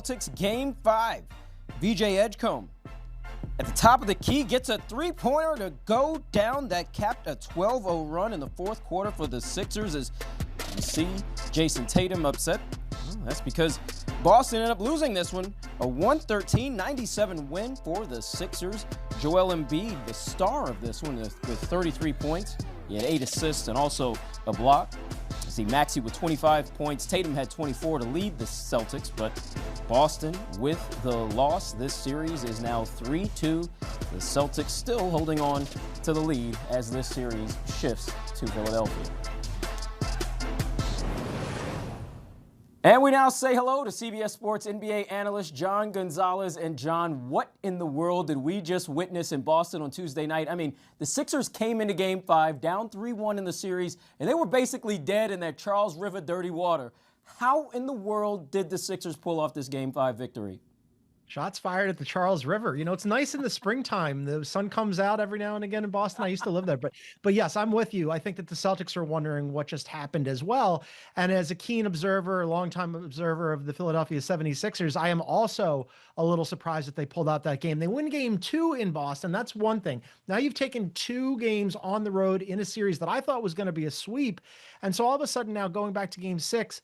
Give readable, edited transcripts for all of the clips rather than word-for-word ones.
Celtics Game 5. VJ Edgecombe at the top of the key gets a three-pointer to go down that capped a 12-0 run in the fourth quarter for the Sixers. As you see Jayson Tatum upset, that's because Boston ended up losing this one. A 113-97 win for the Sixers. Joel Embiid, the star of this one, with 33 points. He had 8 assists and also a block. You see Maxey with 25 points. Tatum had 24 to lead the Celtics, but Boston, with the loss, this series is now 3-2. The Celtics still holding on to the lead as this series shifts to Philadelphia. And we now say hello to CBS Sports NBA analyst John Gonzalez. And John, what in the world did we just witness in Boston on Tuesday night? I mean, the Sixers came into Game 5 down 3-1 in the series, and they were basically dead in that Charles River dirty water. How in the world did the Sixers pull off this Game 5 victory? Shots fired at the Charles River. You know, it's nice in the springtime. The sun comes out every now and again in Boston. I used to live there. But yes, I'm with you. I think that the Celtics are wondering what just happened as well. And as a keen observer, a longtime observer of the Philadelphia 76ers, I am also a little surprised that they pulled out that game. They win Game 2 in Boston. That's one thing. Now you've taken 2 games on the road in a series that I thought was going to be a sweep. And so all of a sudden now going back to Game 6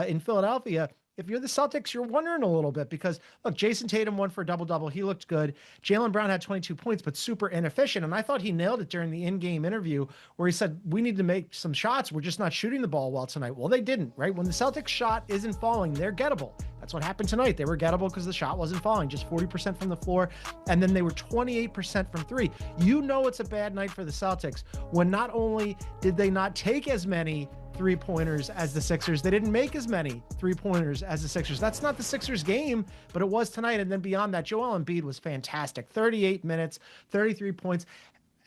in Philadelphia, if you're the Celtics, you're wondering a little bit because, look, Jayson Tatum won for a double-double. He looked good. Jaylen Brown had 22 points, but super inefficient. And I thought he nailed it during the in-game interview where he said, we need to make some shots. We're just not shooting the ball well tonight. Well, they didn't, right? When the Celtics shot isn't falling, they're gettable. That's what happened tonight. They were gettable because the shot wasn't falling, just 40% from the floor. And then they were 28% from 3. You know it's a bad night for the Celtics when not only did they not take as many three-pointers as the Sixers, they didn't make as many three-pointers as the Sixers. That's not the Sixers game, but it was tonight. And then beyond that, Joel Embiid was fantastic. 38 minutes, 33 points.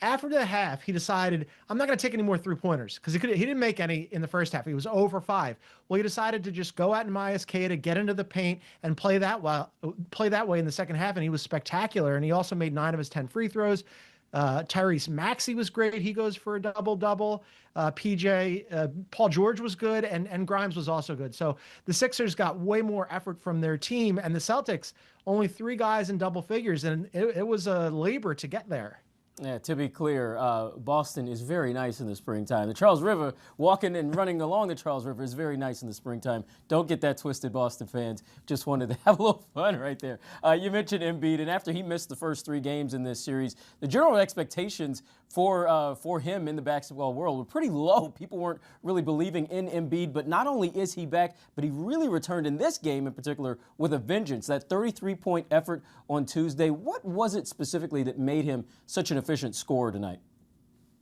After the half, he decided, I'm not going to take any more three-pointers because he didn't make any in the first half. He was 0 for 5. Well, he decided to just go at Myers Queta, get into the paint, and play that way in the second half, and he was spectacular. And he also made 9 of his 10 free throws. Tyrese Maxey was great. He goes for a double-double. Paul George was good, and Grimes was also good. So the Sixers got way more effort from their team, and the Celtics, only 3 guys in double figures, and it was a labor to get there. Yeah, to be clear, Boston is very nice in the springtime. The Charles River, walking and running along the Charles River is very nice in the springtime. Don't get that twisted, Boston fans. Just wanted to have a little fun right there. You mentioned Embiid, and after he missed the first 3 games in this series, the general expectations for him in the basketball world were pretty low. People weren't really believing in Embiid, but not only is he back, but he really returned in this game in particular with a vengeance. That 33-point effort on Tuesday, what was it specifically that made him such an efficient scorer tonight?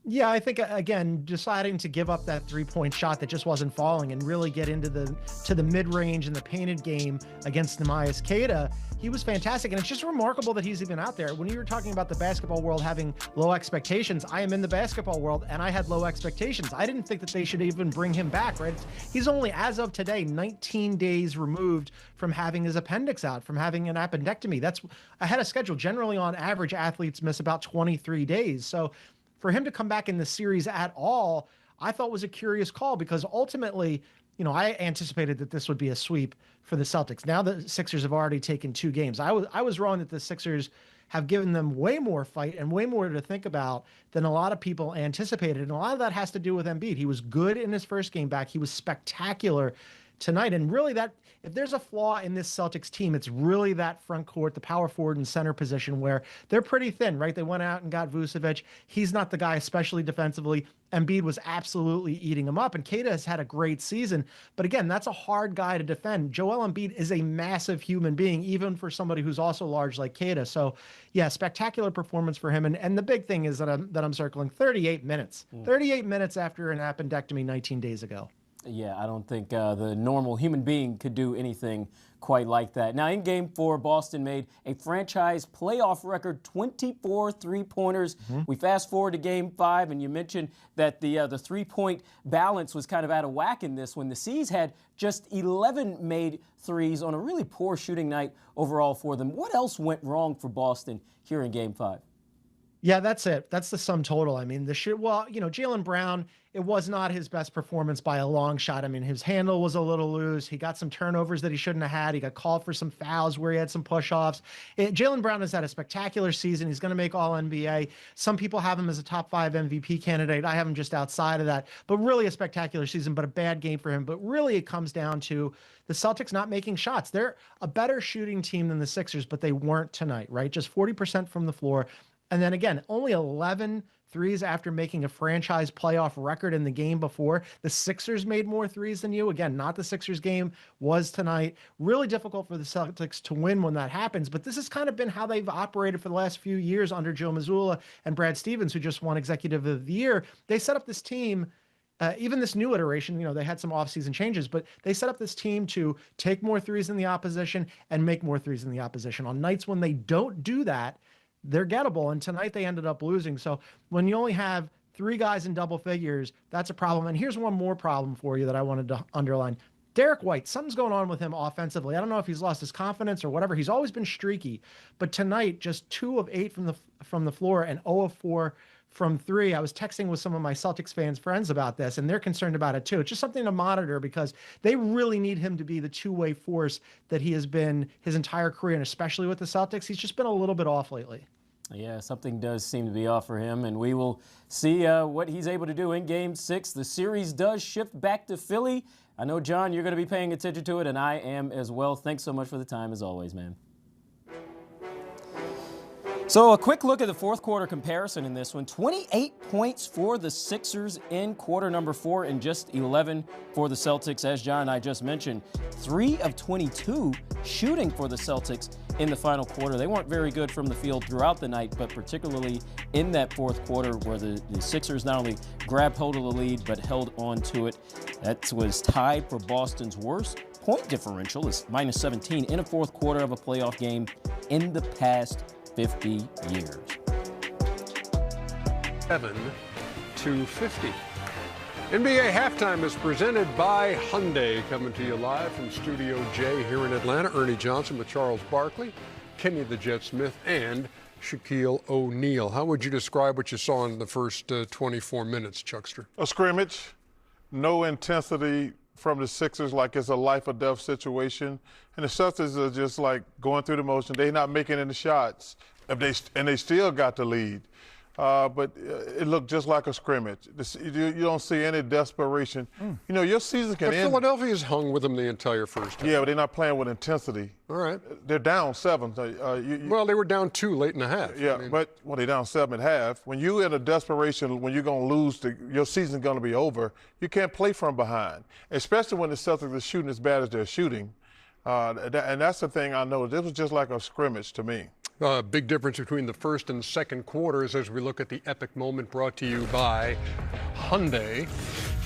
Yeah, I think, again, deciding to give up that 3-point shot that just wasn't falling and really get into the mid-range and the painted game against Myers Queta, he was fantastic. And it's just remarkable that he's even out there. When you were talking about the basketball world having low expectations, I am in the basketball world, and I had low expectations. I didn't think that they should even bring him back, right? He's only, as of today, 19 days removed from having his appendix out, from having an appendectomy. That's ahead of schedule. Generally, on average, athletes miss about 23 days. So for him to come back in the series at all, I thought was a curious call because ultimately, you know, I anticipated that this would be a sweep for the Celtics. Now the Sixers have already taken 2 games. I was wrong that the Sixers have given them way more fight and way more to think about than a lot of people anticipated. And a lot of that has to do with Embiid. He was good in his first game back. He was spectacular tonight. And really that, if there's a flaw in this Celtics team, it's really that front court, the power forward and center position where they're pretty thin, right? They went out and got Vucevic. He's not the guy, especially defensively. Embiid was absolutely eating him up, and Queta has had a great season. But again, that's a hard guy to defend. Joel Embiid is a massive human being, even for somebody who's also large like Queta. So yeah, spectacular performance for him. And the big thing is that I'm circling 38 minutes. 38 minutes after an appendectomy 19 days ago. Yeah, I don't think the normal human being could do anything quite like that. Now, in Game 4, Boston made a franchise playoff record 24 three-pointers. We fast forward to Game 5, and you mentioned that the three-point balance was kind of out of whack in this one. The C's had just 11 made threes on a really poor shooting night overall for them. What else went wrong for Boston here in Game 5? Yeah, that's it. That's the sum total. I mean, well, Jaylen Brown, it was not his best performance by a long shot. I mean, his handle was a little loose. He got some turnovers that he shouldn't have had. He got called for some fouls where he had some push-offs. Jaylen Brown has had a spectacular season. He's going to make All NBA. Some people have him as a top 5 MVP candidate. I have him just outside of that. But really a spectacular season, but a bad game for him. But really it comes down to the Celtics not making shots. They're a better shooting team than the Sixers, but they weren't tonight, right? Just 40% from the floor. And then again, only 11 threes after making a franchise playoff record in the game before. The Sixers made more threes than you. Again, not the Sixers game, was tonight. Really difficult for the Celtics to win when that happens. But this has kind of been how they've operated for the last few years under Joe Mazzulla and Brad Stevens, who just won Executive of the Year. They set up this team. Even this new iteration, they had some offseason changes, but they set up this team to take more threes than the opposition and make more threes than the opposition. On nights when they don't do that, they're gettable. And tonight they ended up losing. So when you only have 3 guys in double figures, that's a problem. And here's one more problem for you that I wanted to underline. Derek White, something's going on with him offensively. I don't know if he's lost his confidence or whatever. He's always been streaky, but tonight just 2 of 8 from the floor and 0 of 4 from 3. I was texting with some of my Celtics friends about this, and they're concerned about it too. It's just something to monitor because they really need him to be the two-way force that he has been his entire career, and especially with the Celtics. He's just been a little bit off lately. Yeah, something does seem to be off for him, and we will see what he's able to do in Game 6. The series does shift back to Philly. I know, John, you're going to be paying attention to it, and I am as well. Thanks so much for the time, as always, man. So a quick look at the fourth quarter comparison in this one. 28 points for the Sixers in quarter number 4 and just 11 for the Celtics. As John and I just mentioned, 3 of 22 shooting for the Celtics in the final quarter. They weren't very good from the field throughout the night, but particularly in that fourth quarter where the Sixers not only grabbed hold of the lead, but held on to it. That was tied for Boston's worst point differential, is -17 in a fourth quarter of a playoff game in the past 50 years. 7-50. NBA Halftime is presented by Hyundai, coming to you live from Studio J here in Atlanta. Ernie Johnson with Charles Barkley, Kenny the Jet Smith, and Shaquille O'Neal. How would you describe what you saw in the first 24 minutes, Chuckster? A scrimmage, no intensity from the Sixers, like it's a life or death situation. And the Celtics are just like going through the motion. They're not making any shots, and they still got the lead. But it looked just like a scrimmage. You don't see any desperation. Your season can end. Philadelphia's hung with them the entire first half. Yeah, but they're not playing with intensity. All right. They're down 7. Well, they were down 2 late in the half. Yeah, but when they're down 7 at half, when you're in a desperation, when you're going to lose, your season's going to be over, you can't play from behind, especially when the Celtics are shooting as bad as they're shooting. And that's the thing I know. This was just like a scrimmage to me. Big difference between the first and second quarters as we look at the epic moment brought to you by Hyundai.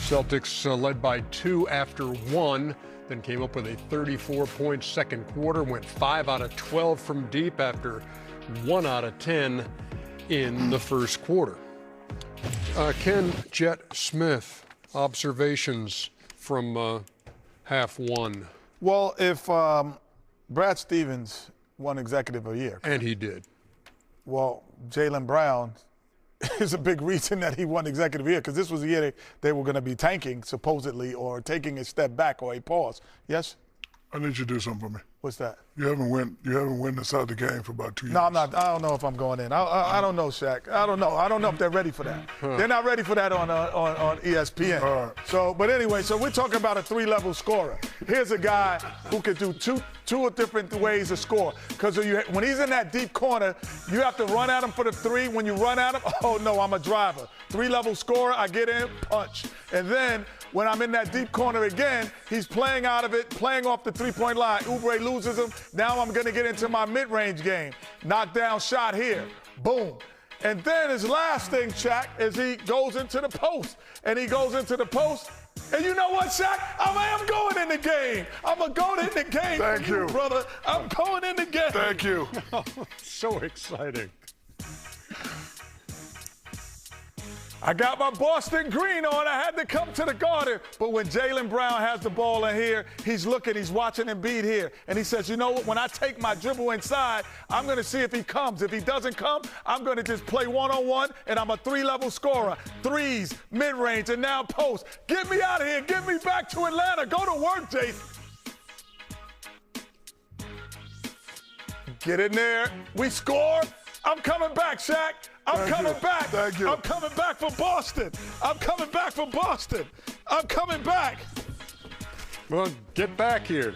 Celtics led by 2 after 1, then came up with a 34-point second quarter, went 5 out of 12 from deep after 1 out of 10 in the first quarter. Ken Jet Smith, observations from half 1. Well, if Brad Stevens won Executive of the Year. And he did. Well, Jaylen Brown is a big reason that he won Executive of the Year, because this was the year they were going to be tanking, supposedly, or taking a step back or a pause. Yes? I need you to do something for me. What's that? You haven't won this out the game for about 2 years. No, I'm not. I don't know if I'm going in. I don't know, Shaq. I don't know. I don't know if they're ready for that. They're not ready for that on ESPN. All right. So, but anyway, so we're talking about a 3-level scorer. Here's a guy who can do two different ways to score. Because when he's in that deep corner, you have to run at him for the 3. When you run at him, oh no, I'm a driver. 3-level scorer, I get in, punch. And then when I'm in that deep corner again, he's playing out of it, playing off the 3-point line. Oubre loses him. Now I'm going to get into my mid-range game. Knockdown shot here. Boom. And then his last thing, Shaq, is he goes into the post. And he goes into the post. And you know what, Shaq? I am going in the game. I'm going in the game. Thank you, brother. I'm going in the game. Thank you. So exciting. I got my Boston green on. I had to come to the Garden. But when Jaylen Brown has the ball in here, he's looking, he's watching Embiid here. And he says, you know what, when I take my dribble inside, I'm going to see if he comes. If he doesn't come, I'm going to just play one-on-one, and I'm a three-level scorer. Threes, mid-range, and now post. Get me out of here. Get me back to Atlanta. Go to work, Jayson. Get in there. We score. I'm coming back, Shaq. I'm coming back. Thank you. I'm coming back for Boston. I'm coming back for Boston. I'm coming back. Well, get back here.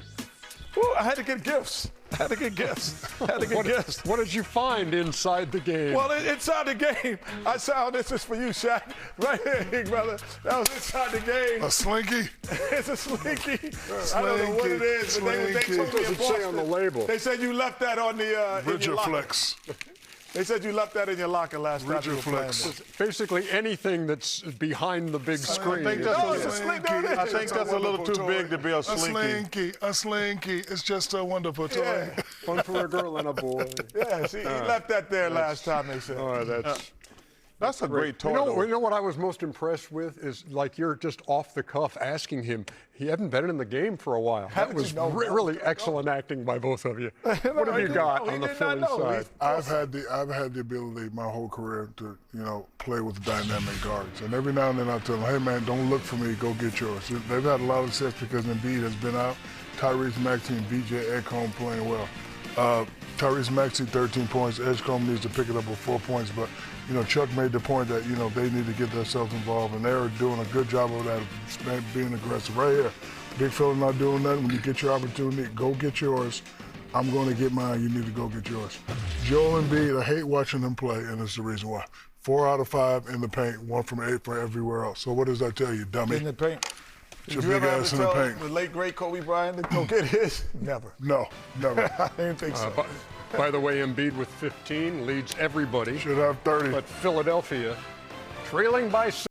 Woo, I had to get gifts. What did you find inside the game? Well, inside the game, I found this is for you, Shaq. Right here, brother. That was inside the game. A slinky? It's a slinky. I don't know what it is, but they told me in Boston. On the label. They said you left that on the in your locker. Flex. They said you left that in your locker last time you were playing. Basically anything that's behind the big screen. I think that's a little too big to be a slinky. A slinky. It's just a wonderful toy. Yeah. Fun for a girl and a boy. Yeah, see, he left that there last time, they said. Oh, That's a great toy. You know what I was most impressed with is, like, you're just off the cuff asking him. He hadn't been in the game for a while. That was really excellent acting by both of you. What have you got on the Philly side? I've had the ability my whole career to, play with dynamic guards. And every now and then I tell them, hey man, don't look for me, go get yours. They've had a lot of success because Embiid has been out. Tyrese Maxey and BJ Edgecombe playing well. Tyrese Maxey 13 points. Edgecombe needs to pick it up with 4 points, but Chuck made the point that, they need to get themselves involved, and they're doing a good job of that, being aggressive. Right here, big fella not doing nothing. When you get your opportunity, go get yours. I'm going to get mine. You need to go get yours. Joel Embiid, I hate watching him play, and it's the reason why. 4 out of 5 in the paint, 1 from 8 for everywhere else. So what does that tell you, dummy? In the paint. Did you ever ass in the paint. The late, great Kobe Bryant to go get his? Never. No, never. I didn't think so. By the way, Embiid with 15 leads everybody. Should have 30. But Philadelphia trailing by